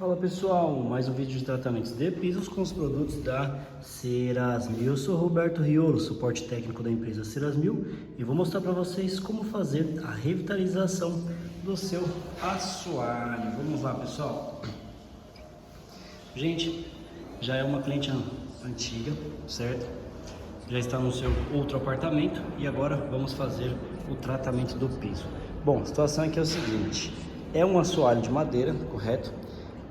Fala pessoal, mais um vídeo de tratamentos de pisos com os produtos da Ceras-Mil. Eu sou Roberto Riolo, suporte técnico da empresa Ceras-Mil, e vou mostrar para vocês como fazer a revitalização do seu assoalho. Vamos lá pessoal. Gente, já é uma cliente antiga, certo? Já está no seu outro apartamento e agora vamos fazer o tratamento do piso. Bom, a situação aqui é o seguinte, é um assoalho de madeira, correto?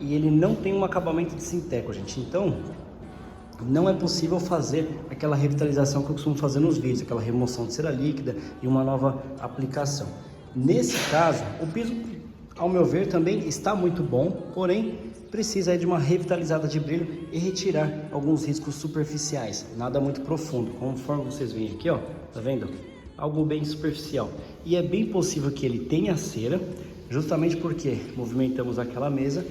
E ele não tem um acabamento de sinteco, gente. Então, não é possível fazer aquela revitalização que eu costumo fazer nos vídeos, aquela remoção de cera líquida e uma nova aplicação. Nesse caso, o piso, ao meu ver, também está muito bom, porém, precisa de uma revitalizada de brilho e retirar alguns riscos superficiais, nada muito profundo, conforme vocês veem aqui, ó, tá vendo? Algo bem superficial. E é bem possível que ele tenha cera, justamente porque movimentamos aquela mesa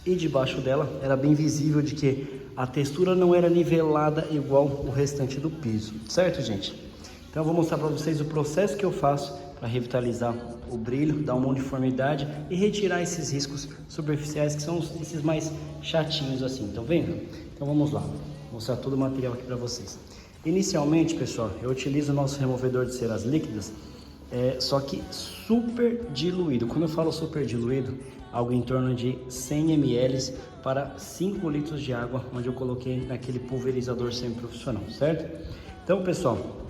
e debaixo dela era bem visível de que a textura não era nivelada igual o restante do piso, certo gente? Então eu vou mostrar para vocês o processo que eu faço para revitalizar o brilho, dar uma uniformidade e retirar esses riscos superficiais que são esses mais chatinhos assim, estão vendo? Então vamos lá, vou mostrar todo o material aqui para vocês. Inicialmente pessoal, eu utilizo o nosso removedor de ceras líquidas, só que super diluído. Quando eu falo super diluído, algo em torno de 100 ml para 5 litros de água, onde eu coloquei naquele pulverizador semi-profissional, certo? Então, pessoal,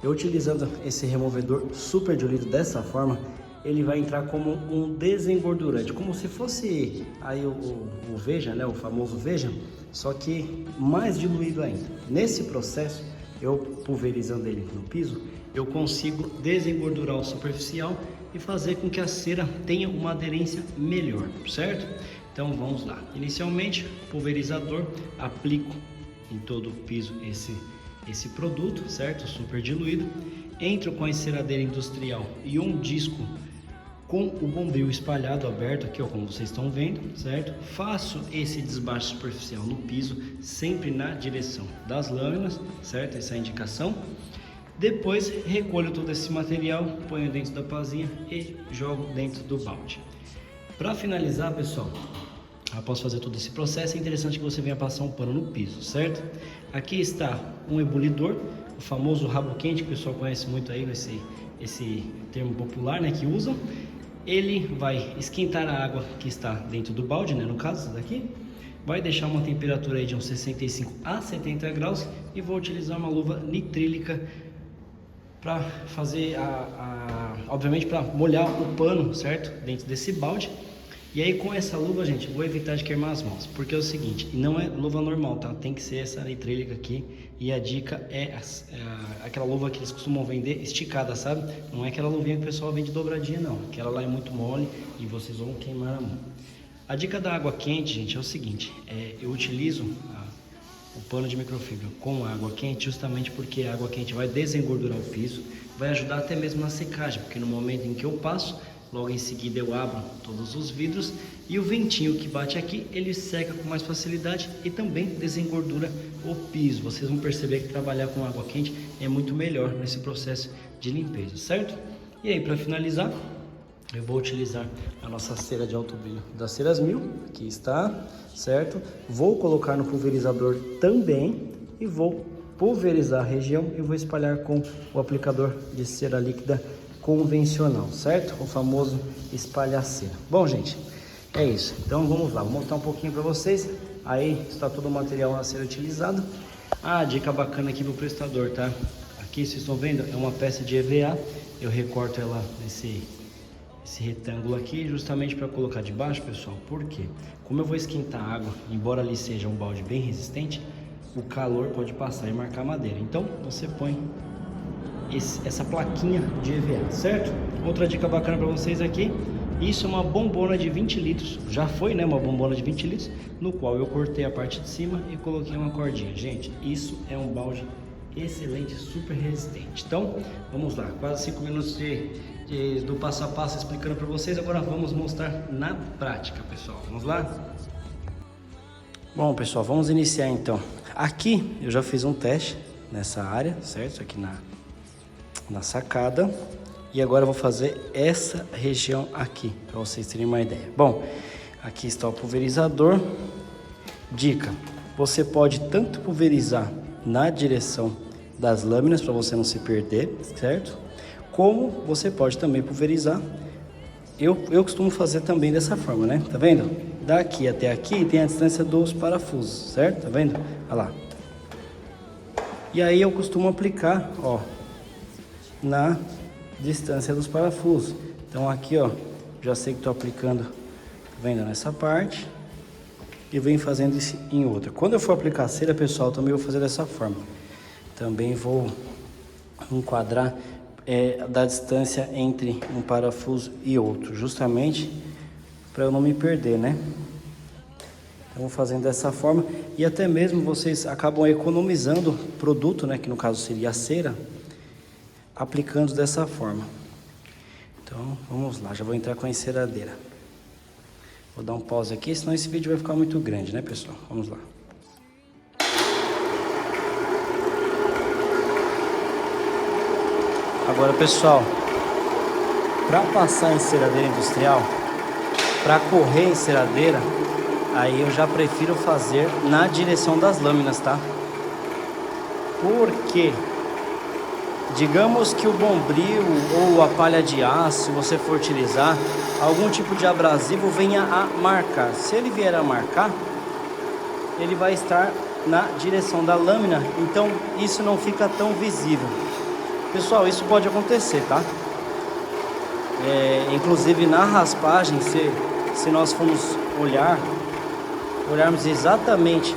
eu utilizando esse removedor super diluído dessa forma, ele vai entrar como um desengordurante, como se fosse aí o Veja, né, o famoso Veja, só que mais diluído ainda. Nesse processo, eu pulverizando ele no piso, eu consigo desengordurar o superficial e fazer com que a cera tenha uma aderência melhor, certo? Então vamos lá. Inicialmente, pulverizador, aplico em todo o piso esse produto, certo? Super diluído. Entro com a enceradeira industrial e um disco com o bombril espalhado, aberto aqui, ó, como vocês estão vendo, certo? Faço esse desbaste superficial no piso, sempre na direção das lâminas, certo? Essa é a indicação. Depois recolho todo esse material, ponho dentro da pazinha e jogo dentro do balde. Para finalizar, pessoal, após fazer todo esse processo, é interessante que você venha passar um pano no piso, certo? Aqui está um ebulidor, o famoso rabo quente, que o pessoal conhece muito aí, esse termo popular, né, que usam. Ele vai esquentar a água que está dentro do balde, né, no caso, essa daqui. Vai deixar uma temperatura aí de uns 65 a 70 graus e vou utilizar uma luva nitrílica para fazer obviamente para molhar o pano, certo? Dentro desse balde. E aí com essa luva, gente, vou evitar de queimar as mãos, porque é o seguinte, não é luva normal, tá? Tem que ser essa nitrílica aqui. E a dica é aquela luva que eles costumam vender esticada, sabe? Não é aquela luvinha que o pessoal vende dobradinha, não. Aquela lá é muito mole e vocês vão queimar a mão. A dica da água quente, gente, é o seguinte, eu utilizo o pano de microfibra com água quente justamente porque a água quente vai desengordurar o piso, vai ajudar até mesmo na secagem, porque no momento em que eu passo, logo em seguida eu abro todos os vidros e o ventinho que bate aqui, ele seca com mais facilidade e também desengordura o piso. Vocês vão perceber que trabalhar com água quente é muito melhor nesse processo de limpeza, certo? E aí, para finalizar, eu vou utilizar a nossa cera de alto brilho da Ceras-Mil, aqui está, certo? Vou colocar no pulverizador também e vou pulverizar a região e vou espalhar com o aplicador de cera líquida convencional, certo? O famoso espalha-cera. Bom, gente, é isso. Então vamos lá, vou mostrar um pouquinho para vocês. Aí está todo o material a ser utilizado. Dica bacana aqui pro prestador, tá? Aqui vocês estão vendo, é uma peça de EVA. Eu recorto ela nesse retângulo aqui justamente para colocar debaixo, pessoal. Por quê? Como eu vou esquentar a água, embora ali seja um balde bem resistente, o calor pode passar e marcar a madeira. Então você põe essa plaquinha de EVA, certo? Outra dica bacana para vocês aqui, isso é uma bombona de 20 litros, já foi, né, uma bombona de 20 litros, no qual eu cortei a parte de cima e coloquei uma cordinha. Gente, isso é um balde excelente, super resistente. Então, vamos lá, quase 5 minutos do passo a passo explicando para vocês. Agora vamos mostrar na prática, pessoal. Vamos lá? Bom, pessoal, vamos iniciar então. Aqui eu já fiz um teste nessa área, certo? Aqui na sacada. E agora eu vou fazer essa região aqui, para vocês terem uma ideia. Bom, Aqui está o pulverizador. Dica: você pode tanto pulverizar na direção das lâminas para você não se perder, certo? Como você pode também pulverizar. Eu costumo fazer também dessa forma, né? Tá vendo? Daqui até aqui tem a distância dos parafusos, certo? Tá vendo? Olha lá. E aí eu costumo aplicar, ó, na distância dos parafusos. Então aqui, ó, já sei que tô aplicando, tá vendo? Nessa parte. E venho fazendo isso em outra. Quando eu for aplicar a cera, pessoal, também vou fazer dessa forma. Também vou enquadrar da distância entre um parafuso e outro, justamente para eu não me perder, né? Então vou fazendo dessa forma e até mesmo vocês acabam economizando produto, né? Que no caso seria a cera, aplicando dessa forma. Então vamos lá, já vou entrar com a enceradeira. Vou dar um pause aqui, senão esse vídeo vai ficar muito grande, né, pessoal? Vamos lá. Agora, pessoal, para passar a enceradeira industrial, para correr a enceradeira, aí eu já prefiro fazer na direção das lâminas, tá? Porque, digamos que o bombril ou a palha de aço, se você for utilizar, algum tipo de abrasivo venha a marcar. Se ele vier a marcar, ele vai estar na direção da lâmina, então isso não fica tão visível. Pessoal, isso pode acontecer, tá? Inclusive na raspagem, se nós formos olharmos exatamente,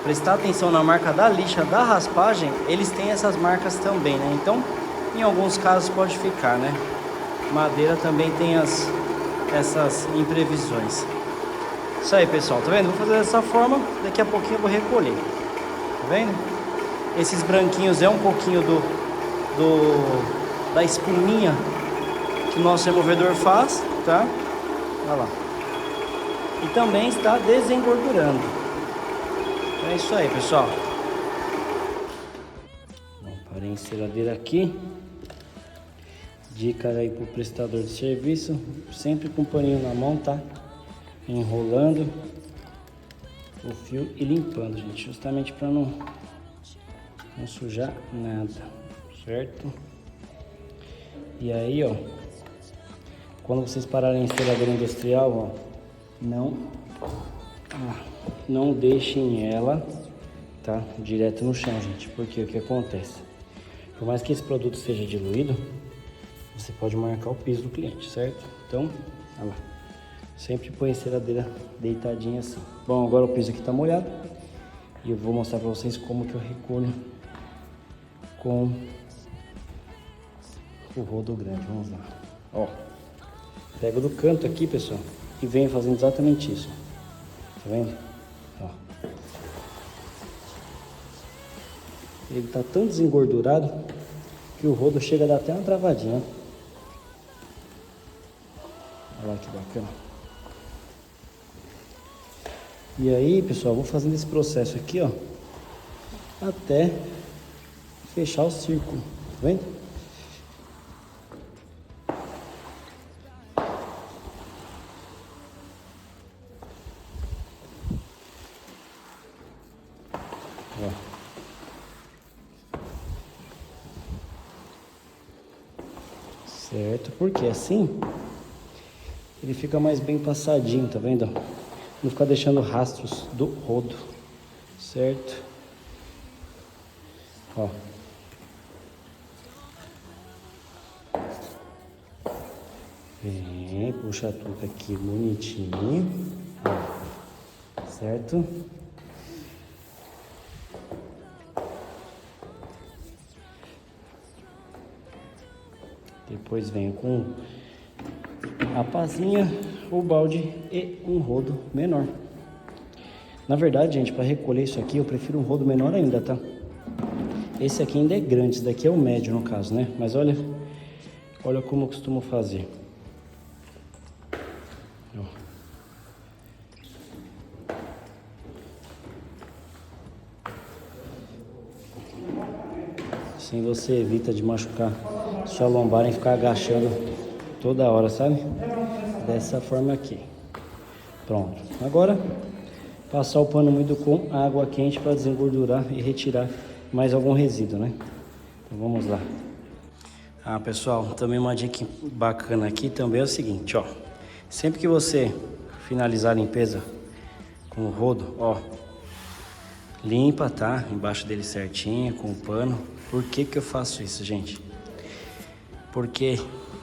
prestar atenção na marca da lixa da raspagem, eles têm essas marcas também, né? Então, em alguns casos pode ficar, né? Madeira também tem essas imprevisões. Isso aí, pessoal, tá vendo? Vou fazer dessa forma, daqui a pouquinho eu vou recolher. Tá vendo? Esses branquinhos é um pouquinho da espuminha que o nosso removedor faz, tá? Olha lá. E também está desengordurando. É isso aí, pessoal. Parei a enceradeira aqui. Dica aí pro prestador de serviço, sempre com o paninho na mão, tá? Enrolando o fio e limpando, gente, justamente para não sujar nada, certo? E aí, ó, quando vocês pararem a enceradeira industrial, ó, não deixem ela, tá, direto no chão, gente, porque o que acontece? Por mais que esse produto seja diluído, você pode marcar o piso do cliente, certo? Então, olha lá, sempre põe a enceradeira deitadinha assim. Bom, agora o piso aqui tá molhado e eu vou mostrar para vocês como que eu recolho com o rodo grande. Vamos lá. Ó, pego do canto aqui, pessoal, e venho fazendo exatamente isso. Tá vendo? Ó. Ele tá tão desengordurado que o rodo chega a dar até uma travadinha. Olha lá que bacana. E aí, pessoal, vou fazendo esse processo aqui, ó, até fechar o círculo, tá vendo? Ó. Certo, porque assim ele fica mais bem passadinho, tá vendo? Não ficar deixando rastros do rodo, certo? Ó. Vem, puxa tudo aqui bonitinho, ó. Certo? Depois venho com a pazinha, o balde e um rodo menor. Na verdade, gente, para recolher isso aqui, eu prefiro um rodo menor ainda, tá? Esse aqui ainda é grande, esse daqui é o médio no caso, né? Mas olha como eu costumo fazer. Ó. Assim você evita de machucar sua lombar e ficar agachando toda hora, sabe? Dessa forma aqui. Pronto. Agora, passar o pano úmido com água quente para desengordurar e retirar mais algum resíduo, né? Então vamos lá. Ah, pessoal, também uma dica bacana aqui também é o seguinte, ó. Sempre que você finalizar a limpeza com o rodo, ó, limpa, tá? Embaixo dele certinho, com o pano. Por que que eu faço isso, gente? Porque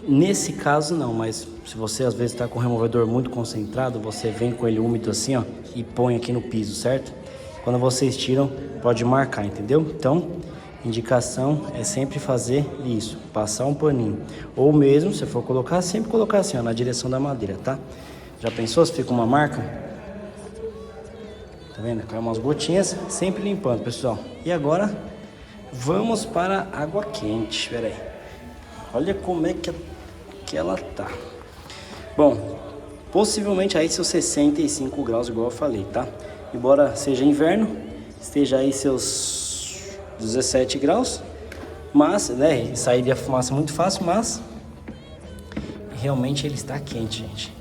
nesse caso não, mas se você às vezes está com o removedor muito concentrado, você vem com ele úmido assim, ó, e põe aqui no piso, certo? Quando vocês tiram, pode marcar, entendeu? Então, indicação é sempre fazer isso, passar um paninho. Ou mesmo, se for colocar, sempre colocar assim, ó, na direção da madeira, tá? Já pensou se fica uma marca? Tá vendo? Cai umas gotinhas, sempre limpando, pessoal. E agora, vamos para a água quente, pera aí. Olha como é que ela tá. Bom, possivelmente aí seus 65 graus, igual eu falei, tá? Embora seja inverno, esteja aí seus 17 graus, mas, né, sairia a fumaça muito fácil, mas realmente ele está quente, gente.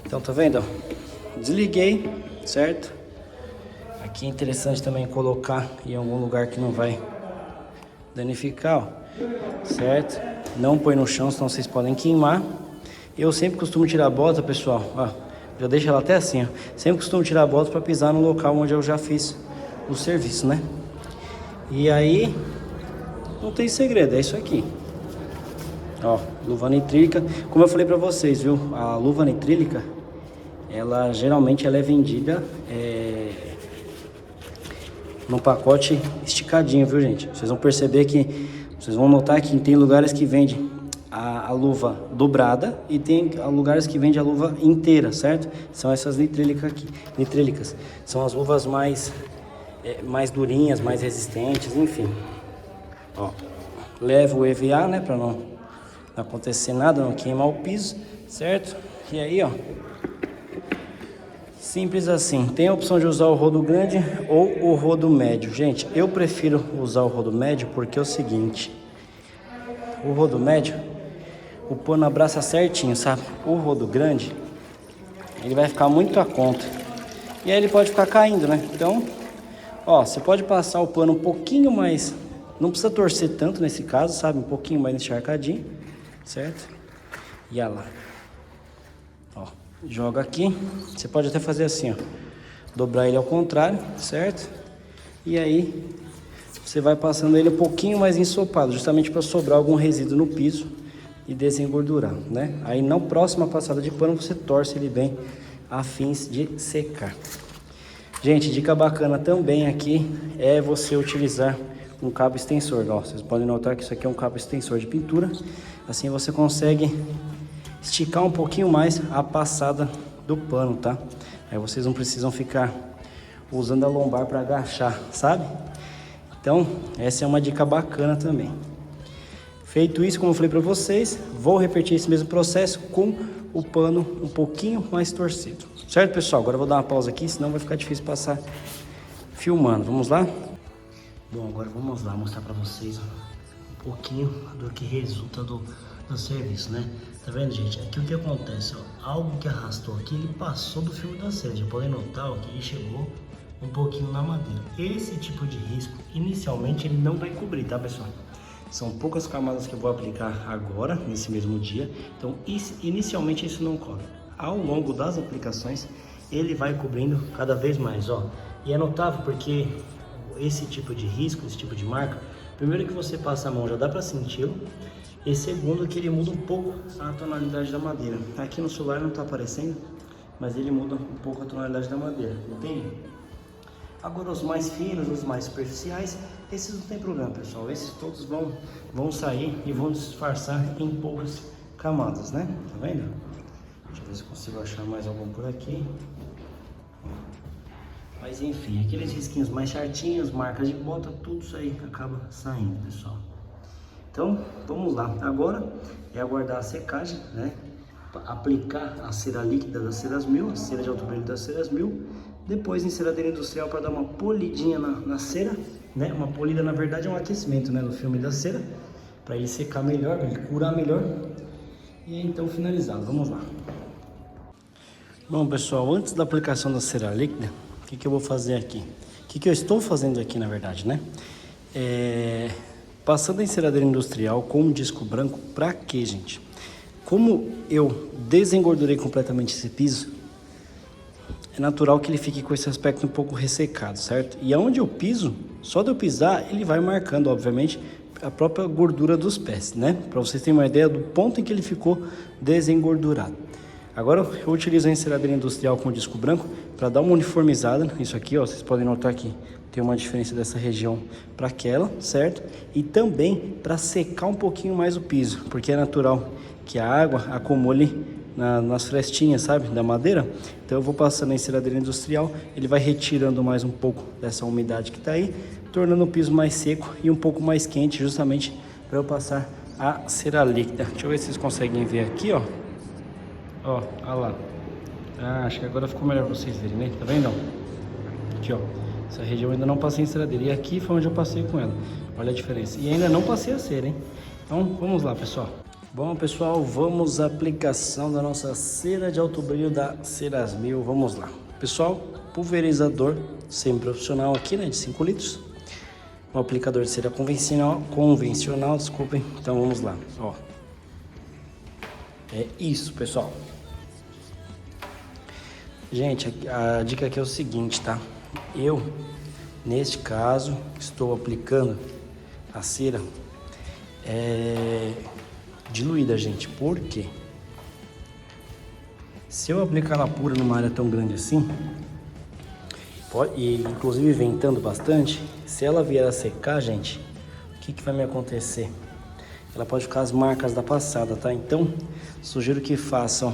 Então, tá vendo? Desliguei, certo? Aqui é interessante também colocar em algum lugar que não vai danificar, ó, certo? Não põe no chão, senão vocês podem queimar. Eu sempre costumo tirar a bota, pessoal, ó, já deixo ela até assim, ó. Sempre costumo tirar a bota para pisar no local onde eu já fiz o serviço, né? E aí, não tem segredo, é isso aqui. Ó, luva nitrílica. Como eu falei para vocês, viu? A luva nitrílica, ela geralmente ela é vendida no pacote esticadinho, viu, gente? Vocês vão perceber que, vocês vão notar que tem lugares que vende a luva dobrada e tem lugares que vende a luva inteira, certo? São essas nitrílicas aqui, nitrílicas. São as luvas mais durinhas, mais resistentes, enfim. Ó, levo o EVA, né, para não acontecer nada, não queimar o piso, certo? E aí, ó, simples assim. Tem a opção de usar o rodo grande ou o rodo médio. Gente, eu prefiro usar o rodo médio porque é o seguinte, o rodo médio, o pano abraça certinho, sabe? O rodo grande, ele vai ficar muito a conta. E aí ele pode ficar caindo, né? Então, ó, você pode passar o pano um pouquinho mais, não precisa torcer tanto nesse caso, sabe? Um pouquinho mais encharcadinho, certo? E olha lá. Ó, joga aqui. Você pode até fazer assim, ó. Dobrar ele ao contrário, certo? E aí, você vai passando ele um pouquinho mais ensopado, justamente para sobrar algum resíduo no piso e desengordurar, né? Aí na próxima passada de pano você torce ele bem a fins de secar. Gente, dica bacana também aqui é você utilizar um cabo extensor. Ó, vocês podem notar que isso aqui é um cabo extensor de pintura. Assim você consegue esticar um pouquinho mais a passada do pano, tá? Aí vocês não precisam ficar usando a lombar para agachar, sabe? Então, essa é uma dica bacana também. Feito isso, como eu falei para vocês, vou repetir esse mesmo processo com o pano um pouquinho mais torcido. Certo, pessoal? Agora eu vou dar uma pausa aqui, senão vai ficar difícil passar filmando. Vamos lá? Bom, agora vamos lá mostrar para vocês um pouquinho do que resulta do serviço, né? Tá vendo, gente? Aqui o que acontece, ó, algo que arrastou aqui, ele passou do fio da cera. Já podem notar, ó, que ele chegou um pouquinho na madeira. Esse tipo de risco, inicialmente, ele não vai cobrir, tá, pessoal? São poucas camadas que eu vou aplicar agora, nesse mesmo dia. Então, inicialmente isso não cobre. Ao longo das aplicações, ele vai cobrindo cada vez mais, ó. E é notável porque esse tipo de risco, esse tipo de marca, primeiro que você passa a mão já dá para senti-lo. E segundo que ele muda um pouco a tonalidade da madeira. Aqui no celular não está aparecendo, mas ele muda um pouco a tonalidade da madeira, entende? Agora os mais finos, os mais superficiais, esses não tem problema, pessoal. Esses todos vão sair e vão disfarçar em poucas camadas, né? Tá vendo? Deixa eu ver se eu consigo achar mais algum por aqui. Mas enfim, aqueles risquinhos mais certinhos, marcas de bota, tudo isso aí acaba saindo, pessoal. Então, vamos lá. Agora é aguardar a secagem, né? Aplicar a cera líquida das ceras 1000, a cera de alto brilho das ceras 1000. Depois enceradeira industrial para dar uma polidinha na cera, né? Uma polida, na verdade, é um aquecimento, né? No filme da cera, para ele secar melhor, para ele curar melhor. E aí, então finalizado. Vamos lá. Bom, pessoal, antes da aplicação da cera líquida, o que eu vou fazer aqui? O que eu estou fazendo aqui, na verdade, né? Passando a enceradeira industrial com um disco branco, pra quê, gente? Como eu desengordurei completamente esse piso, é natural que ele fique com esse aspecto um pouco ressecado, certo? E aonde eu piso, só de eu pisar, ele vai marcando, obviamente, a própria gordura dos pés, né? Para vocês terem uma ideia do ponto em que ele ficou desengordurado. Agora eu utilizo a enceradeira industrial com disco branco para dar uma uniformizada. Isso aqui, ó, vocês podem notar que tem uma diferença dessa região para aquela, certo? E também para secar um pouquinho mais o piso, porque é natural que a água acumule nas frestinhas, sabe, da madeira. Então eu vou passando a enceradeira industrial, ele vai retirando mais um pouco dessa umidade que está aí, tornando o piso mais seco e um pouco mais quente, justamente para eu passar a cera líquida. Deixa eu ver se vocês conseguem ver aqui, ó. Ó, olha lá. Acho que agora ficou melhor pra vocês verem, né? Tá vendo? Aqui, ó. Essa região eu ainda não passei em enceradeira. E aqui foi onde eu passei com ela. Olha a diferença. E ainda não passei a cera, hein? Então, vamos lá, pessoal. Bom, pessoal, vamos à aplicação da nossa cera de alto brilho da Cerasmil. Vamos lá. Pessoal, pulverizador semi-profissional aqui, né? De 5 litros. Um aplicador de cera convencional, desculpem. Então, vamos lá. Ó. É isso, pessoal. Gente, a dica aqui é o seguinte, tá? Eu, neste caso, estou aplicando a cera diluída, gente. Por quê? Se eu aplicar ela pura numa área tão grande assim, e inclusive ventando bastante, se ela vier a secar, gente, o que vai me acontecer? Ela pode ficar as marcas da passada, tá? Então, sugiro que façam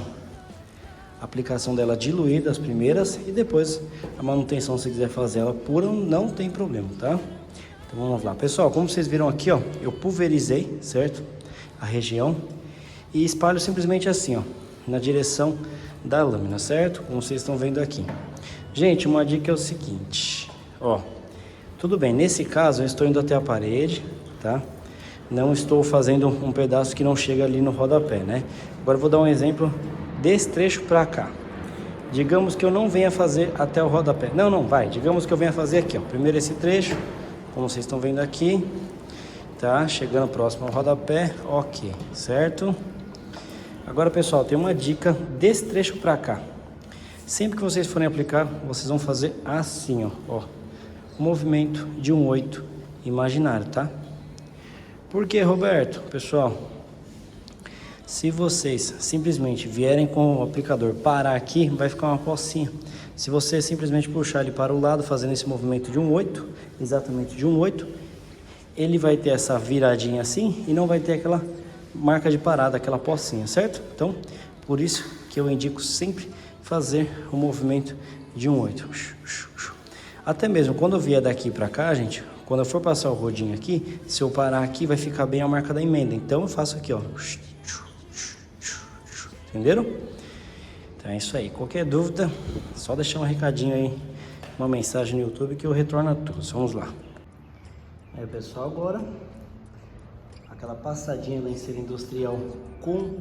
a aplicação dela diluída, as primeiras, e depois a manutenção, se quiser fazer ela pura, não tem problema, tá? Então, vamos lá. Pessoal, como vocês viram aqui, ó, eu pulverizei, certo? A região e espalho simplesmente assim, ó, na direção da lâmina, certo? Como vocês estão vendo aqui. Gente, uma dica é o seguinte, ó, tudo bem, nesse caso eu estou indo até a parede, tá? Não estou fazendo um pedaço que não chega ali no rodapé, né? Agora eu vou dar um exemplo desse trecho para cá. Digamos que eu não venha fazer até o rodapé. Não, vai. Digamos que eu venha fazer aqui, ó. Primeiro esse trecho, como vocês estão vendo aqui, tá? Chegando próximo ao rodapé, ok, certo? Agora, pessoal, tem uma dica desse trecho para cá. Sempre que vocês forem aplicar, vocês vão fazer assim, ó. Movimento de um 8 imaginário, tá? Por que, Roberto? Pessoal, se vocês simplesmente vierem com o aplicador parar aqui, vai ficar uma pocinha. Se você simplesmente puxar ele para o lado, fazendo esse movimento de um 8, exatamente de um 8, ele vai ter essa viradinha assim e não vai ter aquela marca de parada, aquela pocinha, certo? Então, por isso que eu indico sempre fazer o movimento de um 8. Até mesmo quando eu vier daqui para cá, gente, quando eu for passar o rodinho aqui, se eu parar aqui, vai ficar bem a marca da emenda. Então eu faço aqui, ó. Entenderam? Então é isso aí. Qualquer dúvida, só deixar um recadinho aí, uma mensagem no YouTube que eu retorno a todos. Vamos lá. Aí, pessoal, agora aquela passadinha da cera industrial com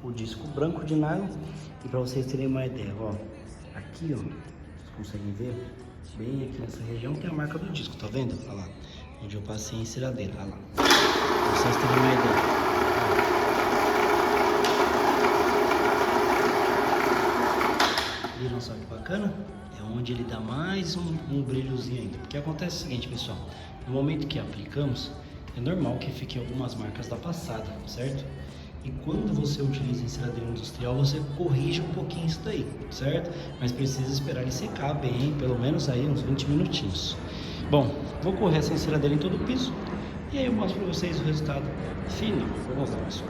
o disco branco de nylon. E para vocês terem uma ideia, ó, aqui, ó, vocês conseguem ver? Bem aqui nessa região tem a marca do disco, tá vendo? Olha lá, onde eu passei a enceradeira, olha lá. Pra vocês terem uma ideia. Viram só que bacana? É onde ele dá mais um brilhozinho ainda. Porque acontece o seguinte, pessoal. No momento que aplicamos, é normal que fiquem algumas marcas da passada, certo? E quando você utiliza enceradeira industrial, você corrige um pouquinho isso daí, certo? Mas precisa esperar ele secar bem, pelo menos aí uns 20 minutinhos. Bom, vou correr essa enceradeira em todo o piso e aí eu mostro para vocês o resultado final. Vamos lá, pessoal.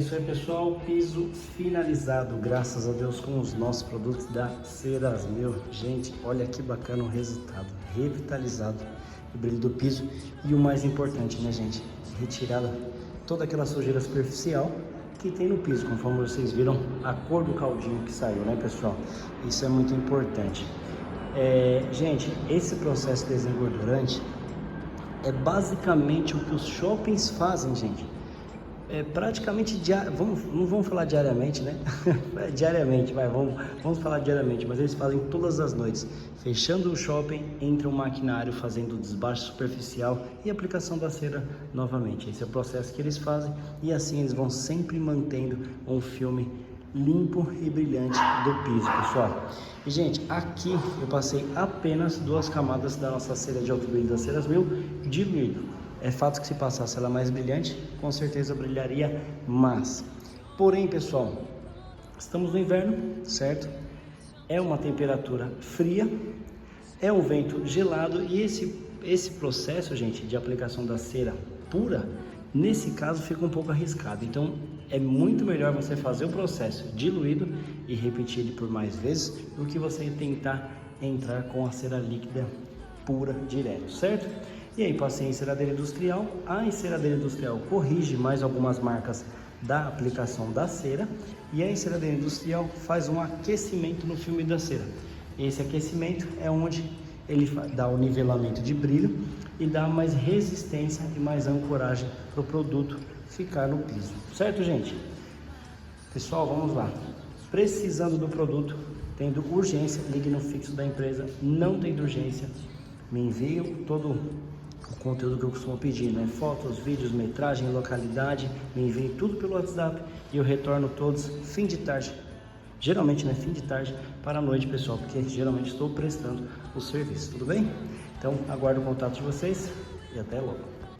isso aí, pessoal, piso finalizado, graças a Deus, com os nossos produtos da Ceras-Mil. Gente, olha que bacana o resultado, revitalizado o brilho do piso e o mais importante, né, gente, retirada toda aquela sujeira superficial que tem no piso, conforme vocês viram a cor do caldinho que saiu, né, pessoal? Isso é muito importante. Gente, esse processo desengordurante é basicamente o que os shoppings fazem, gente. É praticamente não vamos falar diariamente, né? Diariamente, vamos falar diariamente, mas eles fazem todas as noites. Fechando o shopping, entra um maquinário fazendo desbaste superficial e aplicação da cera novamente. Esse é o processo que eles fazem e assim eles vão sempre mantendo um filme limpo e brilhante do piso, pessoal. E, gente, aqui eu passei apenas 2 camadas da nossa cera de alto brilho da Ceras-Mil diluído. É fato que se passasse ela mais brilhante, com certeza brilharia mais. Porém, pessoal, estamos no inverno, certo? É uma temperatura fria, é um vento gelado e esse processo, gente, de aplicação da cera pura, nesse caso fica um pouco arriscado. Então, é muito melhor você fazer o processo diluído e repetir ele por mais vezes do que você tentar entrar com a cera líquida pura direto, certo? E aí, passei a enceradeira industrial. A enceradeira industrial corrige mais algumas marcas da aplicação da cera e a enceradeira industrial faz um aquecimento no filme da cera. Esse aquecimento é onde ele dá o nivelamento de brilho e dá mais resistência e mais ancoragem para o produto ficar no piso, certo, gente? Pessoal, vamos lá. Precisando do produto, tendo urgência, ligue no fixo da empresa. Não tendo urgência, me envie todo o conteúdo que eu costumo pedir, né? Fotos, vídeos, metragem, localidade, me envie tudo pelo WhatsApp e eu retorno todos fim de tarde. Geralmente, né, fim de tarde para a noite, pessoal, porque geralmente estou prestando o serviço, tudo bem? Então, aguardo o contato de vocês e até logo.